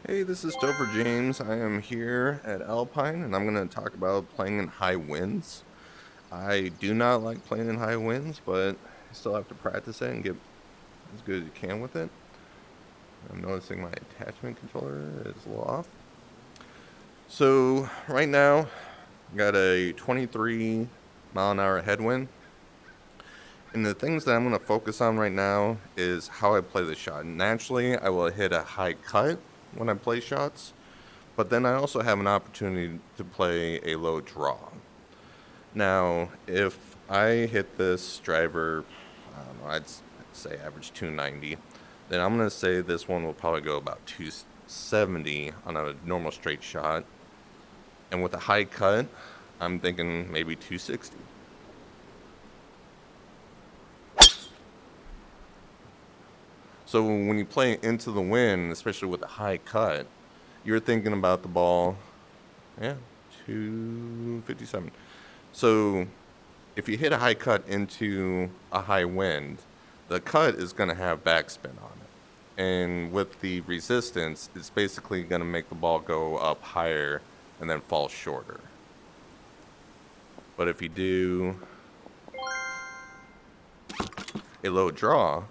Hey, this is Topher James. I am here at Alpine and I'm going to talk about playing in high winds. I do not like playing in high winds, but I still have to practice it and get as good as you can with it. I'm noticing my attachment controller is a little off. So, right now, I got a 23 mile an hour headwind. And the things that I'm going to focus on right now is how I play the shot. Naturally, I will hit a high cut when I play shots. But then I also have an opportunity to play a low draw. Now, if I hit this driver, I don't know, say average 290, then I'm going to say this one will probably go about 270 on a normal straight shot. And with a high cut, I'm thinking maybe 260. So when you play into the wind, especially with a high cut, you're thinking about the ball, yeah, 257. So if you hit a high cut into a high wind, the cut is going to have backspin on it. And with the resistance, it's basically going to make the ball go up higher and then fall shorter. But if you do a low draw,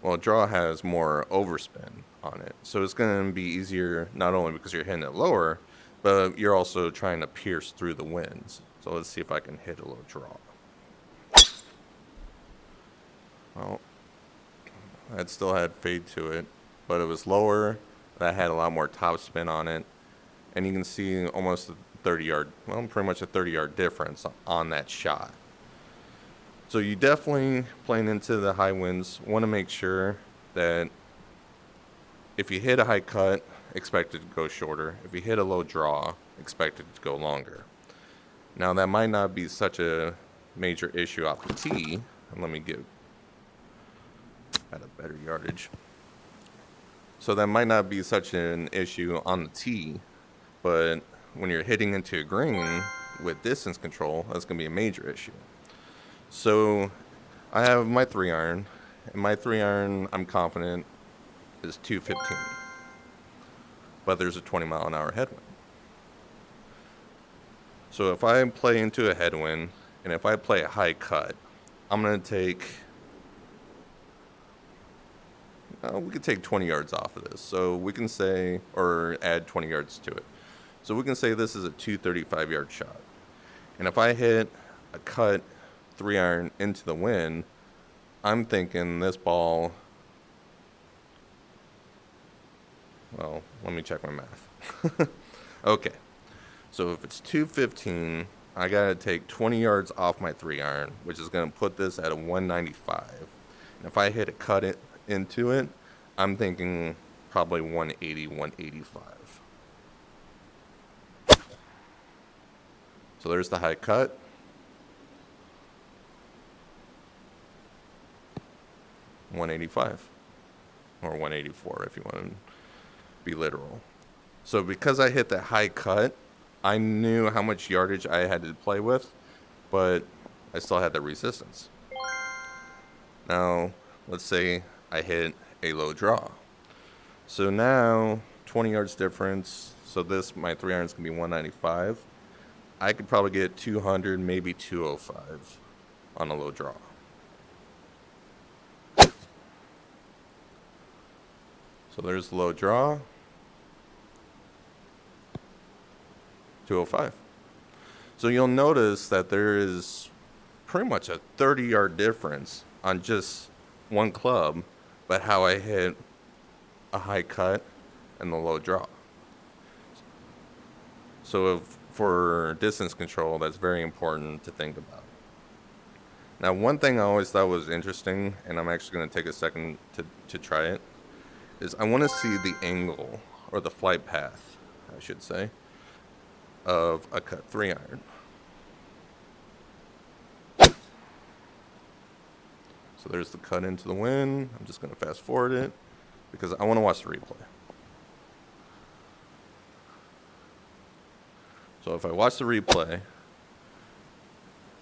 well, a draw has more overspin on it. So it's going to be easier not only because you're hitting it lower, but you're also trying to pierce through the winds. So let's see if I can hit a low draw. Well, that still had fade to it, but it was lower. That had a lot more top spin on it. And you can see almost a 30 yard, well, pretty much a 30-yard difference on that shot. So you definitely, playing into the high winds, want to make sure that if you hit a high cut, expect it to go shorter. If you hit a low draw, expect it to go longer. Now, that might not be such a major issue off the tee. And let me get at a better yardage. So that might not be such an issue on the tee, but when you're hitting into a green with distance control, that's going to be a major issue. So I have my 3 iron, and my 3 iron, I'm confident, is 215. But there's a 20 mile an hour headwind. So if I play into a headwind, and if I play a high cut, I'm going to take we could take 20 yards off of this. So we can say, or add 20 yards to it. So we can say this is a 235-yard shot. And if I hit a cut 3 iron into the wind, I'm thinking this ball, well, let me check my math. Okay. So if it's 215, I got to take 20 yards off my 3 iron, which is going to put this at a 195. And if I hit a cut it into it, I'm thinking probably 180, 185. So there's the high cut. $185 or 184 if you want to be literal. So because I hit that high cut, I knew how much yardage I had to play with, but I still had the resistance. Now, let's say I hit a low draw. So now, 20 yards difference. So this, my 3 irons can be 195. I could probably get 200, maybe 205 on a low draw. So there's the low draw, 205. So you'll notice that there is pretty much a 30-yard difference on just one club, but how I hit a high cut and the low draw. So for distance control, that's very important to think about. Now, one thing I always thought was interesting, and I'm actually going to take a second to try it, is I want to see the angle, or the flight path, I should say, of a cut 3 iron. So there's the cut into the wind. I'm just going to fast forward it because I want to watch the replay. So if I watch the replay,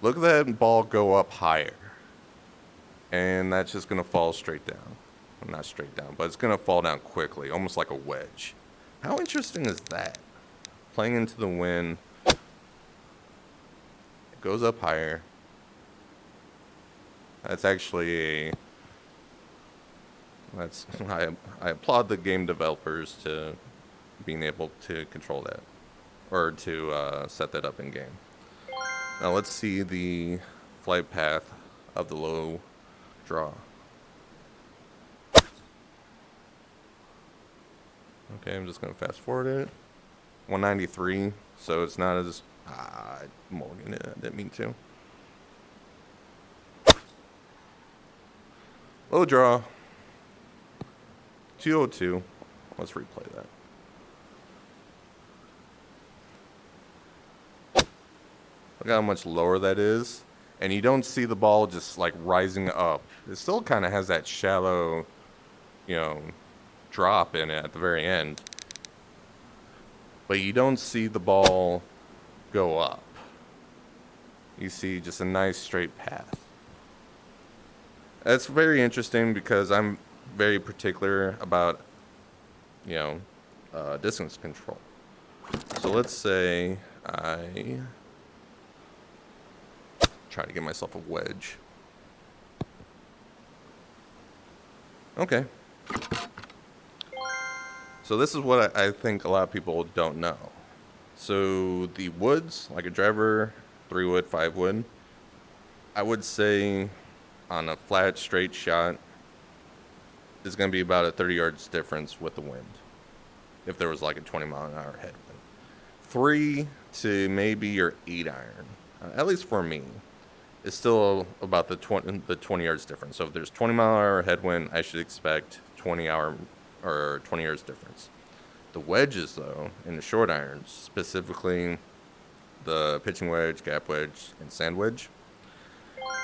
look at that ball go up higher. And that's just going to fall straight down. Well, not straight down, but it's going to fall down quickly, almost like a wedge. How interesting is that? Playing into the wind, it goes up higher. That's actually a that's I applaud the game developers to being able to control that or to set that up in game. Now let's see the flight path of the low draw. Okay, I'm just gonna fast forward it. 193, so it's not as Morgan. I didn't mean to. Low draw. 202. Let's replay that. Look how much lower that is. And you don't see the ball just like rising up. It still kind of has that shallow, you know, drop in it at the very end. But you don't see the ball go up. You see just a nice straight path. That's very interesting because I'm very particular about, you know, distance control. So let's say I try to get myself a wedge. Okay. So this is what I think a lot of people don't know. So the woods, like a driver, 3-wood, 5-wood, I would say on a flat, straight shot, is going to be about a 30 yards difference with the wind. If there was like a 20-mile-an-hour headwind. 3 to maybe your 8 iron, at least for me, is still about the 20 yards difference. So if there's 20-mile-an-hour headwind, I should expect 20 yards difference. The wedges, though, in the short irons, specifically the pitching wedge, gap wedge, and sand wedge,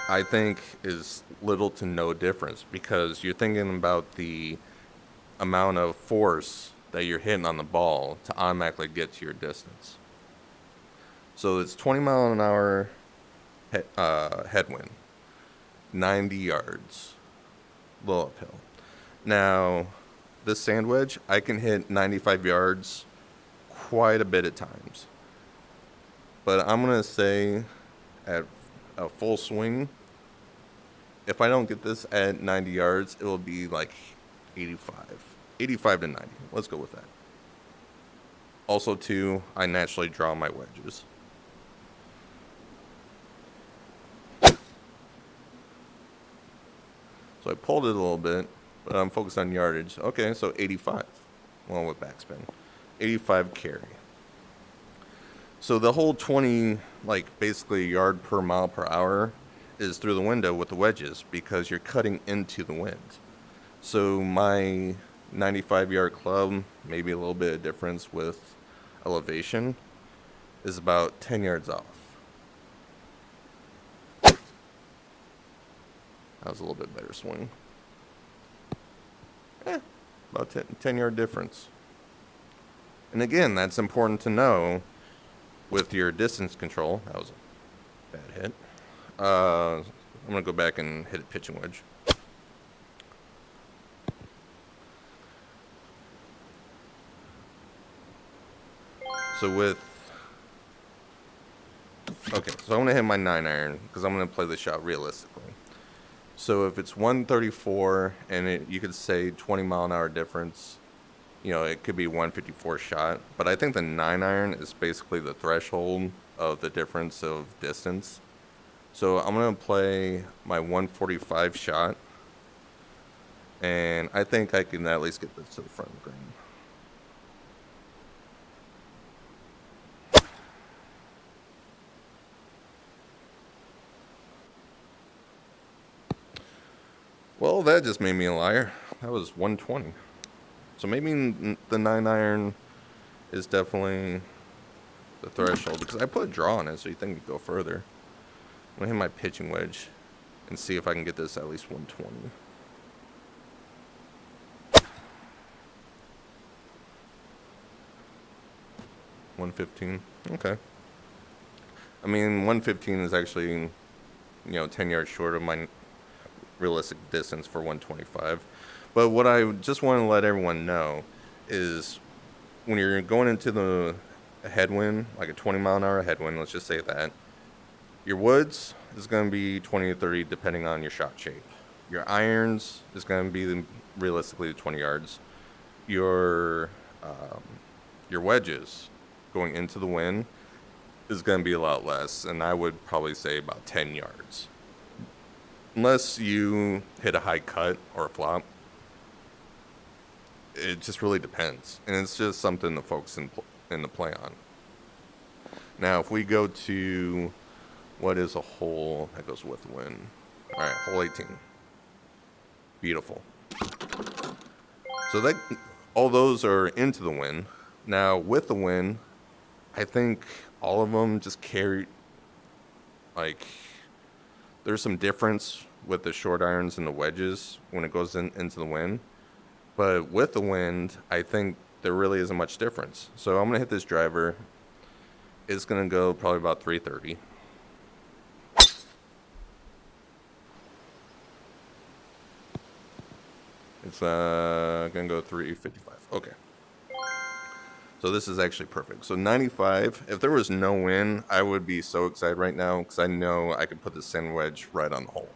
I think is little to no difference because you're thinking about the amount of force that you're hitting on the ball to automatically get to your distance. So it's 20-mile-an-hour headwind, 90 yards, little uphill. Now, this sand wedge, I can hit 95 yards quite a bit at times. But I'm going to say at a full swing, if I don't get this at 90 yards, it will be like 85 to 90. Let's go with that. Also, too, I naturally draw my wedges. So I pulled it a little bit, but I'm focused on yardage. Okay, so 85. Well, with backspin. 85 carry. So the whole 20, like basically a yard per mile per hour is through the window with the wedges because you're cutting into the wind. So my 95-yard club, maybe a little bit of difference with elevation, is about 10 yards off. That was a little bit better swing. About 10-yard difference. And again, that's important to know with your distance control. That was a bad hit. I'm going to go back and hit a pitching wedge. So I'm going to hit my 9 iron because I'm going to play the shot realistically. So if it's 134 and you could say 20-mile-an-hour difference, you know, it could be 154 shot. But I think the 9 iron is basically the threshold of the difference of distance. So I'm going to play my 145 shot. And I think I can at least get this to the front of the green. Well, that just made me a liar. That was 120. So maybe the 9 iron is definitely the threshold because I put a draw on it, so you think it'd go further. I'm going to hit my pitching wedge and see if I can get this at least 120. $115. Okay. I mean, 115 is actually, 10 yards short of my realistic distance for 125. But what I just want to let everyone know is when you're going into the headwind, like a 20-mile-an-hour headwind, let's just say that, your woods is going to be 20 to 30 depending on your shot shape. Your irons is going to be realistically 20 yards. Your um, your wedges going into the wind is going to be a lot less, and I would probably say about 10 yards. Unless you hit a high cut or a flop, it just really depends, and it's just something to focus in the play on. Now, if we go to what is a hole that goes with the wind? All right, hole 18. Beautiful. So that all those are into the wind. Now, with the wind, I think all of them just carry, like, there's some difference with the short irons and the wedges when it goes into the wind. But with the wind, I think there really isn't much difference. So I'm going to hit this driver. It's going to go probably about 330. It's going to go 355. Okay. So this is actually perfect. So 95, if there was no wind, I would be so excited right now because I know I could put the sand wedge right on the hole.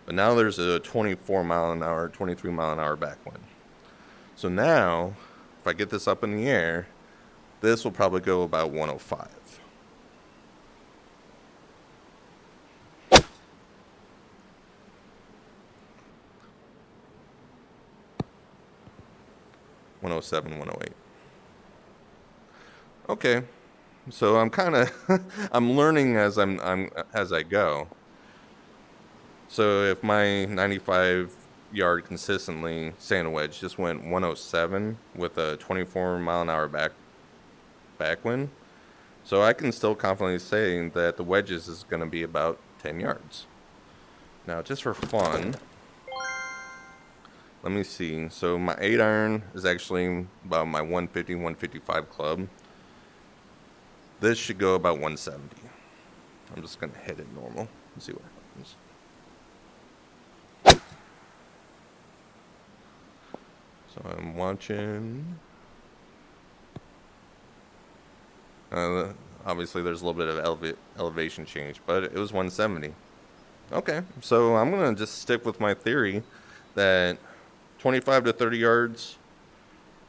But now there's a 24 mile an hour, 23 mile an hour backwind. So now, if I get this up in the air, this will probably go about 105. $107, 108. Okay, so I'm kind of I'm learning as as I go. So if my 95 yard consistently sand wedge just went 107 with a 24 mile an hour backwind, so I can still confidently say that the wedges is going to be about 10 yards. Now, just for fun, let me see. So my 8 iron is actually about my 150, 155 club. This should go about 170. I'm just going to hit it normal and see what happens. So I'm watching. Obviously, there's a little bit of elevation change, but it was 170. Okay, so I'm going to just stick with my theory that 25 to 30 yards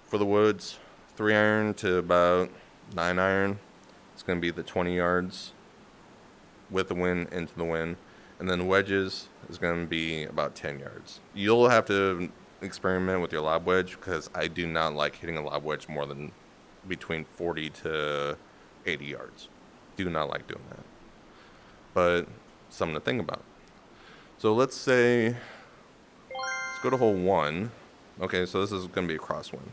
for the woods, 3 iron to about 9 iron. It's going to be the 20 yards with the wind into the wind. And then the wedges is going to be about 10 yards. You'll have to experiment with your lob wedge because I do not like hitting a lob wedge more than between 40 to 80 yards. Do not like doing that. But something to think about. So let's say, let's go to hole 1. Okay, so this is going to be a crosswind.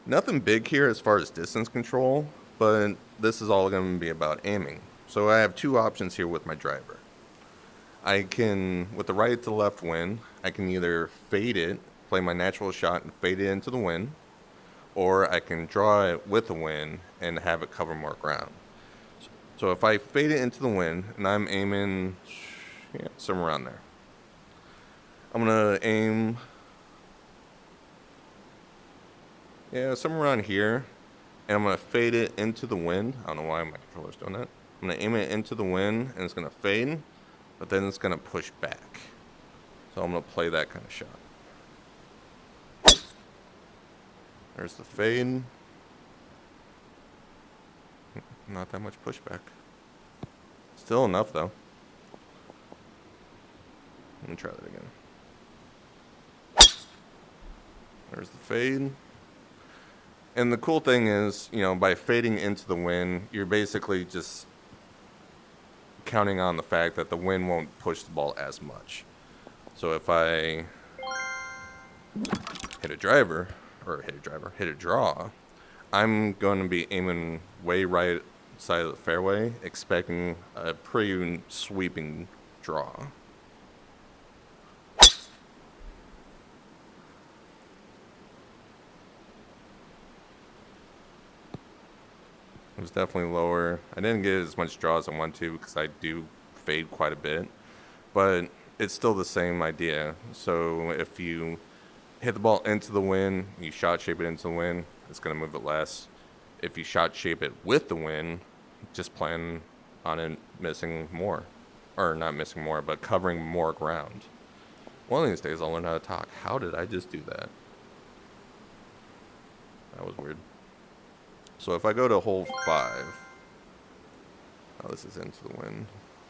Nothing big here as far as distance control, but this is all going to be about aiming. So I have 2 options here with my driver. I can, with the right to left wind, I can either fade it, play my natural shot and fade it into the wind, or I can draw it with the wind and have it cover more ground. So if I fade it into the wind and I'm aiming somewhere around there, I'm going to aim somewhere around here, and I'm going to fade it into the wind. I don't know why my controller's doing that. I'm going to aim it into the wind, and it's going to fade, but then it's going to push back. So I'm going to play that kind of shot. There's the fade. Not that much pushback. Still enough, though. Let me try that again. There's the fade. And the cool thing is, by fading into the wind, you're basically just counting on the fact that the wind won't push the ball as much. So if I hit a draw, I'm going to be aiming way right side of the fairway, expecting a pretty sweeping draw. It was definitely lower. I didn't get as much draw as I want to because I do fade quite a bit, but it's still the same idea. So if you hit the ball into the wind, you shot shape it into the wind, it's going to move it less. If you shot shape it with the wind, just plan on it missing more. Or not missing more, but covering more ground. One of these days I'll learn how to talk. How did I just do that? That was weird. So if I go to hole 5, oh, this is into the wind.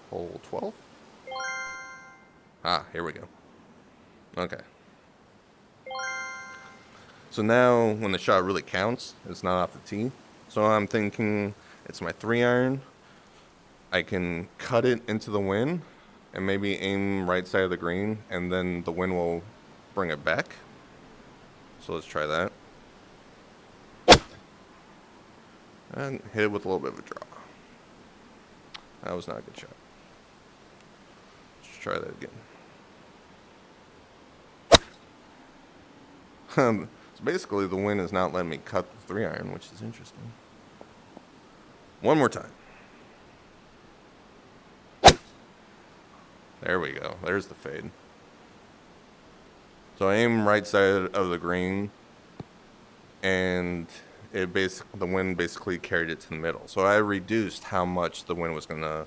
Hole 12? Ah, here we go. Okay. So now when the shot really counts, it's not off the tee. So I'm thinking it's my 3-iron. I can cut it into the wind and maybe aim right side of the green, and then the wind will bring it back. So let's try that. And hit it with a little bit of a draw. That was not a good shot. Let's try that again. So basically the wind is not letting me cut the 3-iron, which is interesting. One more time. There we go. There's the fade. So I aim right side of the green, and the wind basically carried it to the middle. So I reduced how much the wind was going to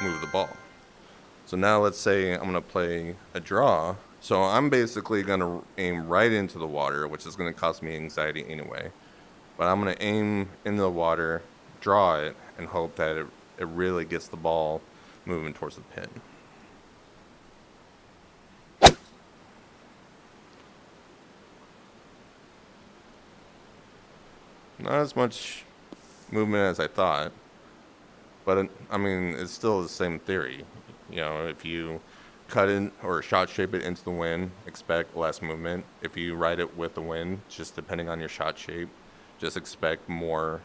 move the ball. So now let's say I'm going to play a draw. So I'm basically going to aim right into the water, which is going to cause me anxiety anyway. But I'm going to aim into the water, draw it, and hope that it really gets the ball moving towards the pin. Not as much movement as I thought, but I mean, it's still the same theory. You know, if you cut it or shot shape it into the wind, expect less movement. If you ride it with the wind, just depending on your shot shape, just expect more.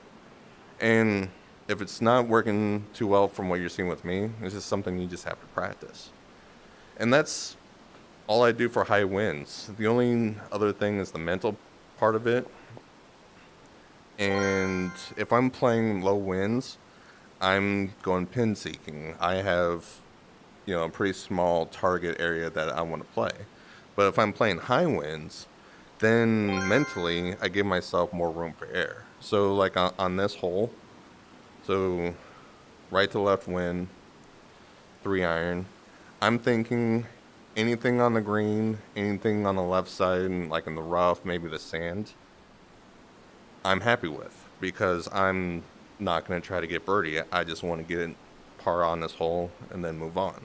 And if it's not working too well from what you're seeing with me, it's just something you just have to practice. And that's all I do for high winds. The only other thing is the mental part of it. And if I'm playing low winds, I'm going pin seeking. I have, a pretty small target area that I want to play. But if I'm playing high winds, then mentally I give myself more room for error. So like on this hole, so right to left wind, 3-iron, I'm thinking anything on the green, anything on the left side, like in the rough, maybe the sand, I'm happy with, because I'm not going to try to get birdie. I just want to get in par on this hole and then move on.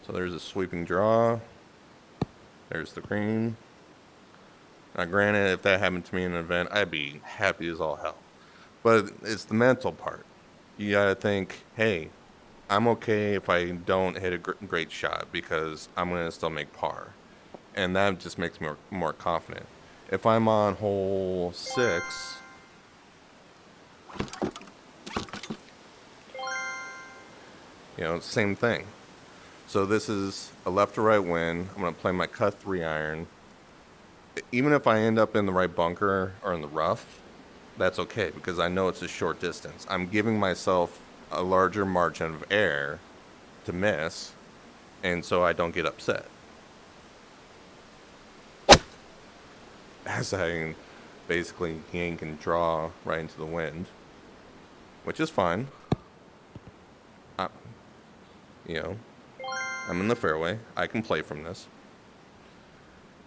So there's a sweeping draw. There's the green. Now granted, if that happened to me in an event, I'd be happy as all hell. But it's the mental part. You gotta think, hey, I'm okay if I don't hit a great shot, because I'm going to still make par. And that just makes me more confident. If I'm on hole 6, same thing. So this is a left to right wind. I'm going to play my cut 3-iron. Even if I end up in the right bunker or in the rough, that's okay, because I know it's a short distance. I'm giving myself a larger margin of error to miss, and so I don't get upset. As I basically yank and draw right into the wind, which is fine. I'm in the fairway. I can play from this.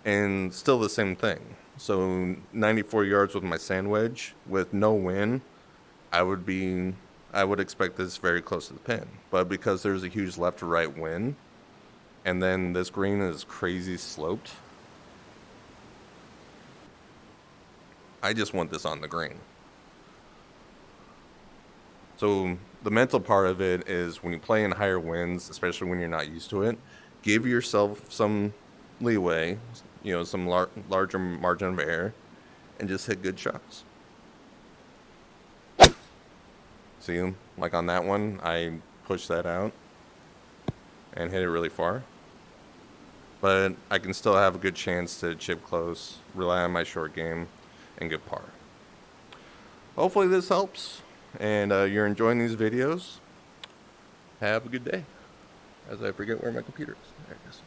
And still the same thing. So 94 yards with my sand wedge with no wind, I would expect this very close to the pin. But because there's a huge left to right wind, and then this green is crazy sloped, I just want this on the green. So the mental part of it is, when you play in higher winds, especially when you're not used to it, give yourself some leeway, some larger margin of error, and just hit good shots. See, like on that one, I pushed that out and hit it really far. But I can still have a good chance to chip close, rely on my short game, and get par. Hopefully this helps. and you're enjoying these videos, have a good day. As I forget where my computer is. There it is.